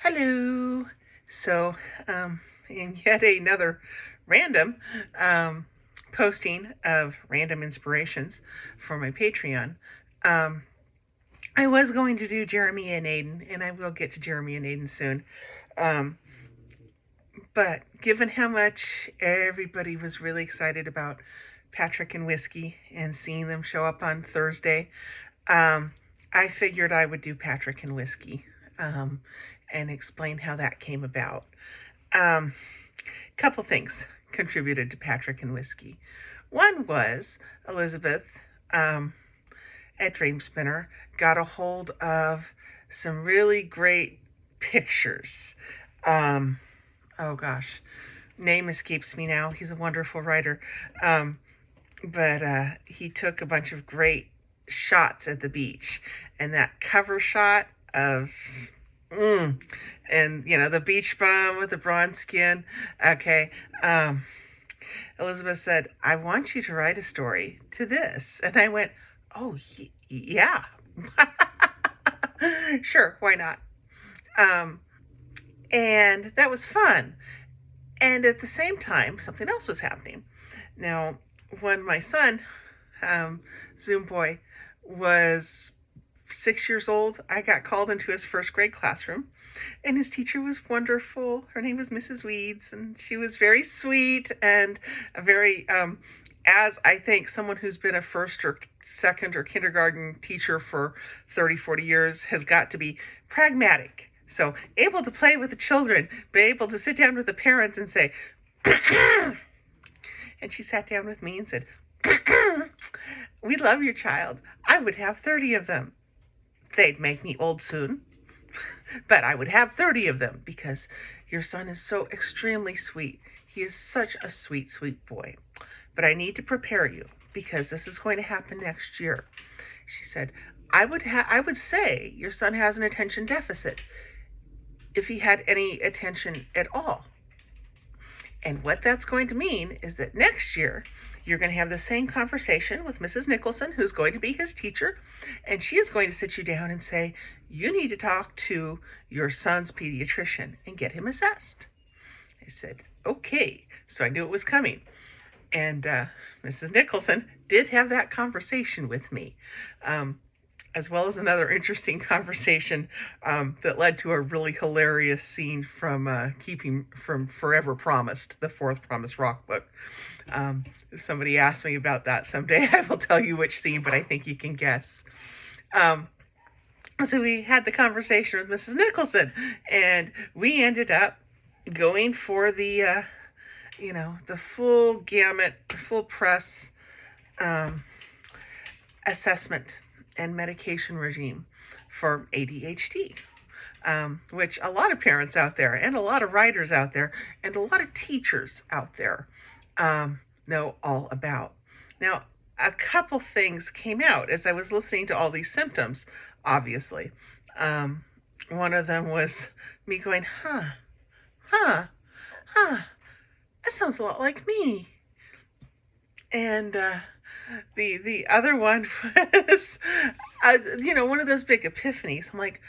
Hello. So, in yet another random posting of random inspirations for my Patreon, um, I was going to do Jeremy and Aiden, and I will get to Jeremy and Aiden soon. Um, but given how much everybody was really excited about Patrick and Whiskey and seeing them show up on Thursday, um, I figured I would do Patrick and Whiskey um, and explain how that came about. Um, Couple things contributed to Patrick and Whiskey. One was Elizabeth um, at Dreamspinner got a hold of some really great pictures. Um, oh gosh, name escapes me now. He's a wonderful writer. But he took a bunch of great shots at the beach, and that cover shot of and the beach bum with the bronze skin. Okay. Elizabeth said, I want you to write a story to this. And I went, oh, yeah. Sure, why not? And that was fun. And at the same time, something else was happening. Now, when my son, Zoom Boy, was 6 years old, I got called into his first grade classroom, and his teacher was wonderful. Her name was Mrs. Weeds, and she was very sweet and a very, as I think someone who's been a first or second or kindergarten teacher for 30, 40 years has got to be pragmatic. So able to play with the children, be able to sit down with the parents and say, and she sat down with me and said, we love your child. I would have 30 of them. They'd make me old soon, but I would have 30 of them because your son is so extremely sweet. He is such a sweet, sweet boy. But I need to prepare you because this is going to happen next year. She said, I would say your son has an attention deficit if he had any attention at all. And what that's going to mean is that next year, you're going to have the same conversation with Mrs. Nicholson, who's going to be his teacher, and she is going to sit you down and say, you need to talk to your son's pediatrician and get him assessed. I said, okay. So I knew it was coming. And Mrs. Nicholson did have that conversation with me. As well as another interesting conversation that led to a really hilarious scene from Keeping from Forever Promised, the Fourth Promise Rock book. If somebody asks me about that someday, I will tell you which scene, but I think you can guess. So we had the conversation with Mrs. Nicholson, and we ended up going for the full gamut, full press assessment and medication regime for ADHD, which a lot of parents out there and a lot of writers out there and a lot of teachers out there know all about. Now, a couple things came out as I was listening to all these symptoms, obviously. One of them was me going, that sounds a lot like me. And the other one was, one of those big epiphanies. I'm like,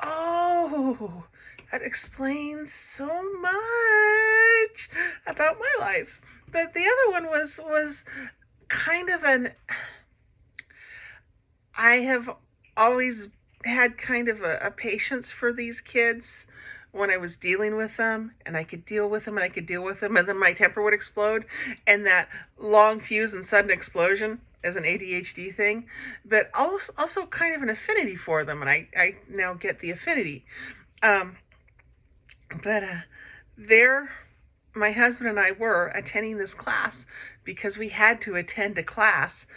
oh, that explains so much about my life. But the other one was kind of I have always had kind of a patience for these kids when I was dealing with them, and I could deal with them and I could deal with them, and then my temper would explode, and that long fuse and sudden explosion is an ADHD thing, but also kind of an affinity for them, and I now get the affinity. But there, my husband and I were attending this class because we had to attend a class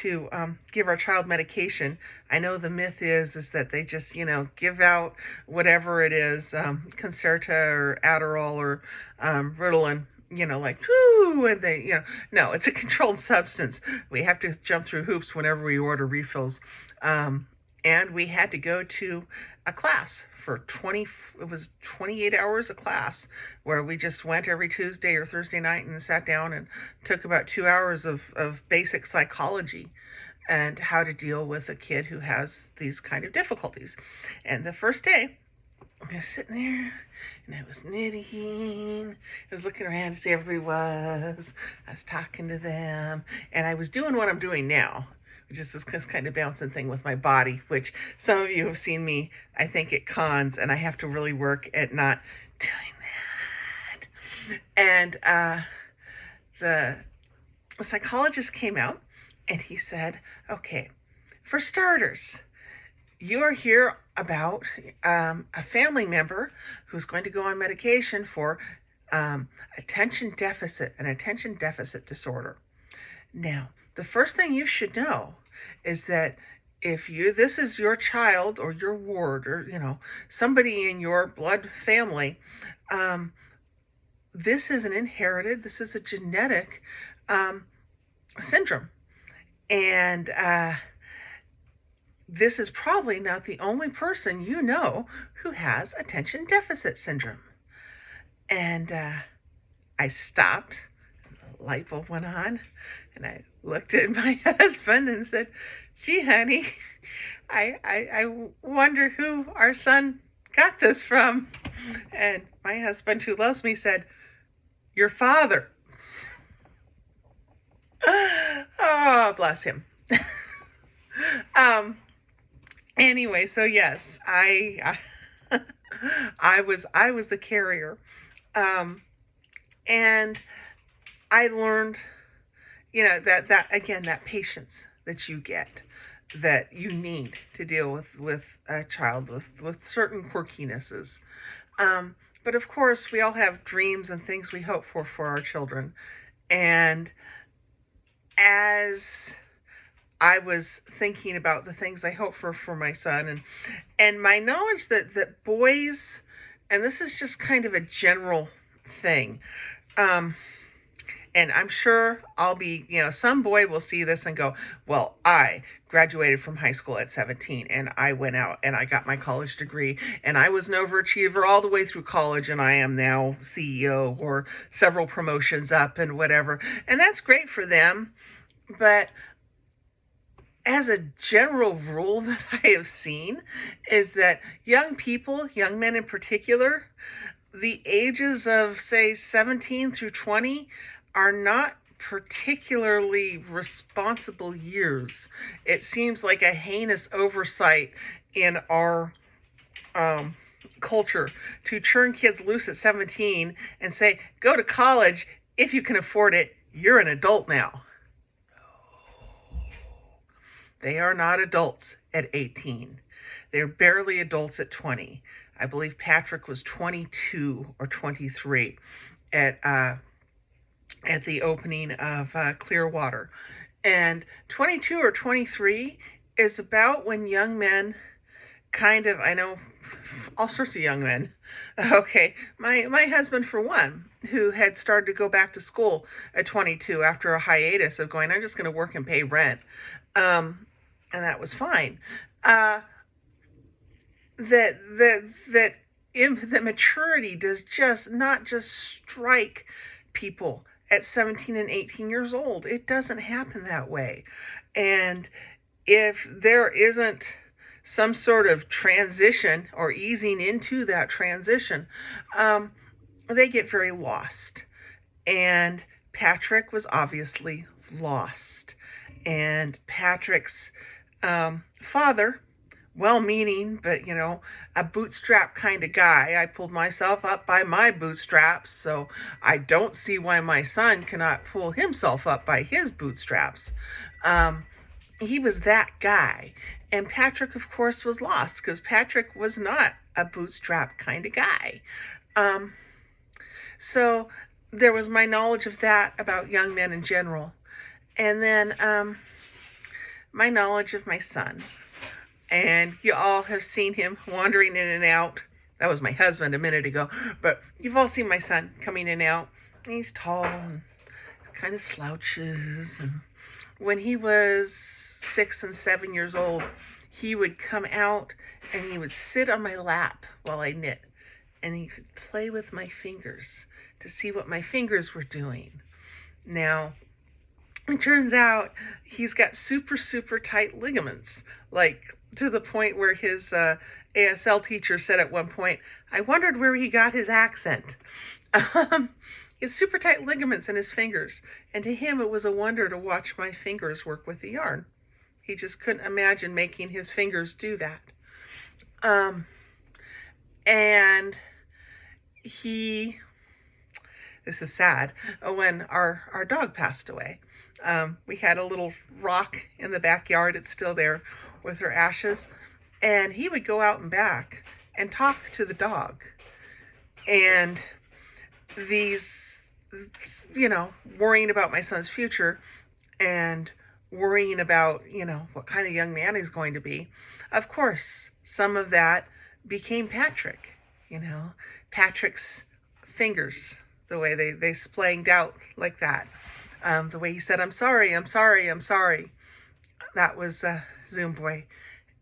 to give our child medication. I know the myth is that they just, give out whatever it is, Concerta or Adderall or Ritalin, like, whoo, and they, no, it's a controlled substance. We have to jump through hoops whenever we order refills. And we had to go to a class for 28 hours of class where we just went every Tuesday or Thursday night and sat down and took about 2 hours of basic psychology and how to deal with a kid who has these kind of difficulties. And the first day, I was sitting there and I was knitting. I was looking around to see everybody was. I was talking to them. And I was doing what I'm doing now, which is this kind of bouncing thing with my body, which some of you have seen me, I think, at cons, and I have to really work at not doing that. And the psychologist came out and he said, okay, for starters, you are here about a family member who's going to go on medication for an attention deficit disorder. Now, the first thing you should know is that if this is your child or your ward or, somebody in your blood family, this is this is a genetic syndrome. And this is probably not the only person you know who has attention deficit syndrome. And I stopped, the light bulb went on, and I looked at my husband and said, gee, honey, I wonder who our son got this from. And my husband, who loves me, said, your father. Oh, bless him. Anyway, so yes, I was the carrier. And I learned, that again, that patience that you get, that you need to deal with a child with certain quirkinesses. But of course, we all have dreams and things we hope for our children. And as I was thinking about the things I hope for my son, and my knowledge that boys, and this is just kind of a general thing, and I'm sure I'll be, some boy will see this and go, well, I graduated from high school at 17 and I went out and I got my college degree and I was an overachiever all the way through college and I am now CEO or several promotions up and whatever. And that's great for them. But as a general rule that I have seen is that young people, young men in particular, the ages of, say, 17 through 20 are not particularly responsible years. It seems like a heinous oversight in our culture to turn kids loose at 17 and say, go to college if you can afford it, you're an adult now. They are not adults at 18. They're barely adults at 20. I believe Patrick was 22 or 23 at the opening of Clearwater. And 22 or 23 is about when young men I know all sorts of young men. Okay, my husband, for one, who had started to go back to school at 22 after a hiatus of going, I'm just going to work and pay rent. And that was fine. That maturity does not just strike people at 17 and 18 years old. It doesn't happen that way. And if there isn't some sort of transition or easing into that transition, they get very lost. And Patrick was obviously lost. And Patrick's father, well-meaning, but, a bootstrap kind of guy. I pulled myself up by my bootstraps, so I don't see why my son cannot pull himself up by his bootstraps. He was that guy. And Patrick, of course, was lost because Patrick was not a bootstrap kind of guy. So there was my knowledge of that about young men in general. And then my knowledge of my son. And you all have seen him wandering in and out. That was my husband a minute ago. But you've all seen my son coming in and out. He's tall and kind of slouches. And when he was 6 and 7 years old, he would come out and he would sit on my lap while I knit. And he would play with my fingers to see what my fingers were doing. Now, it turns out he's got super, super tight ligaments, like to the point where his ASL teacher said at one point, I wondered where he got his accent. He has super tight ligaments in his fingers, and to him it was a wonder to watch my fingers work with the yarn. He just couldn't imagine making his fingers do that. And this is sad, when our dog passed away. We had a little rock in the backyard, it's still there, with her ashes, and he would go out and back and talk to the dog. And these, worrying about my son's future and worrying about, what kind of young man he's going to be. Of course, some of that became Patrick, Patrick's fingers, the way they splanged out like that. The way he said, I'm sorry. That was Zoom Boy.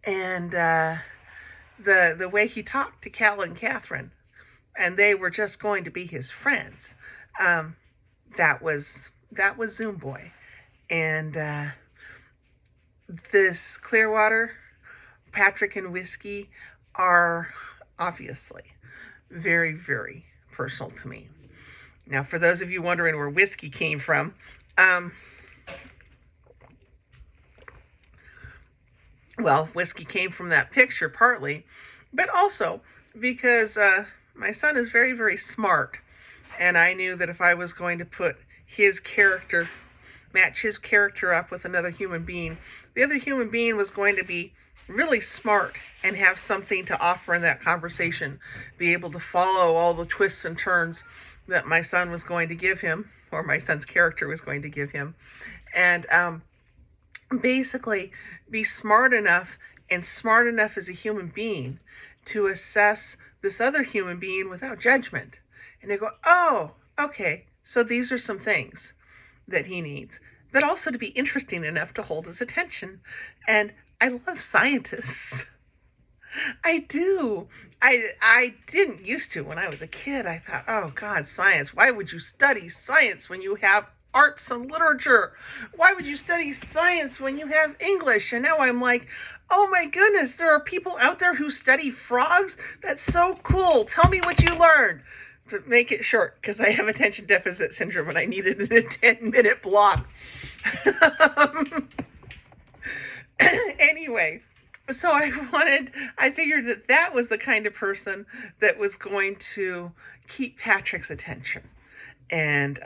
And the way he talked to Cal and Catherine, and they were just going to be his friends. That was Zoom Boy. And this Clearwater, Patrick and Whiskey are obviously very, very personal to me. Now, for those of you wondering where Whiskey came from, Whiskey came from that picture partly, but also because my son is very, very smart, and I knew that if I was going to match his character up with another human being, the other human being was going to be really smart and have something to offer in that conversation, be able to follow all the twists and turns that my son was going to give him, or my son's character was going to give him, and basically be smart enough as a human being to assess this other human being without judgment. And they go, oh, okay, so these are some things that he needs, but also to be interesting enough to hold his attention. And I love scientists. I do. I didn't used to when I was a kid. I thought, oh God, science. Why would you study science when you have arts and literature? Why would you study science when you have English? And now I'm like, oh my goodness, there are people out there who study frogs? That's so cool. Tell me what you learned. But make it short, because I have attention deficit syndrome and I need it in a 10-minute block. Anyway, so I figured that was the kind of person that was going to keep Patrick's attention. And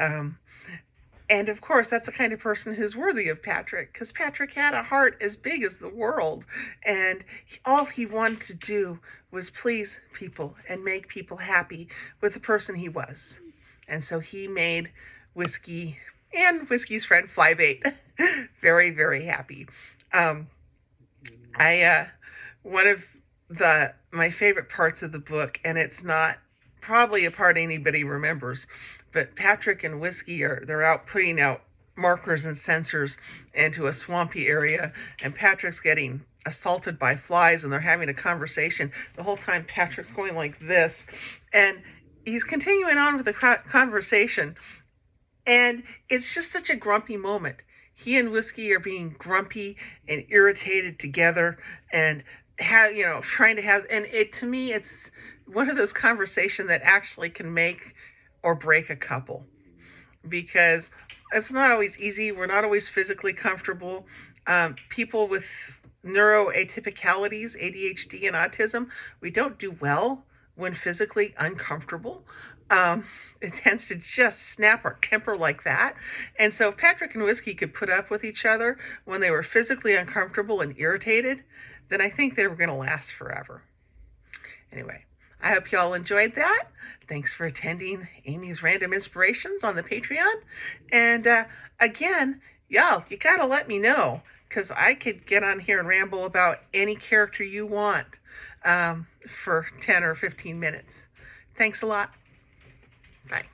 of course, that's the kind of person who's worthy of Patrick, because Patrick had a heart as big as the world. And all he wanted to do was please people and make people happy with the person he was. And so he made Whiskey and Whiskey's friend Flybait very, very happy. One of my favorite parts of the book, and it's not probably a part anybody remembers, but Patrick and Whiskey they're out putting out markers and sensors into a swampy area, and Patrick's getting assaulted by flies, and they're having a conversation. The whole time Patrick's going like this, and he's continuing on with the conversation, and it's just such a grumpy moment. He and Whiskey are being grumpy and irritated together, and trying to have, and to me, it's one of those conversations that actually can make or break a couple, because it's not always easy. We're not always physically comfortable. People with neuroatypicalities, ADHD and autism, we don't do well when physically uncomfortable. It tends to just snap our temper like that. And so if Patrick and Whiskey could put up with each other when they were physically uncomfortable and irritated, then I think they were going to last forever. Anyway, I hope y'all enjoyed that. Thanks for attending Amy's Random Inspirations on the Patreon. And again, y'all, you got to let me know, because I could get on here and ramble about any character you want for 10 or 15 minutes. Thanks a lot. Bye.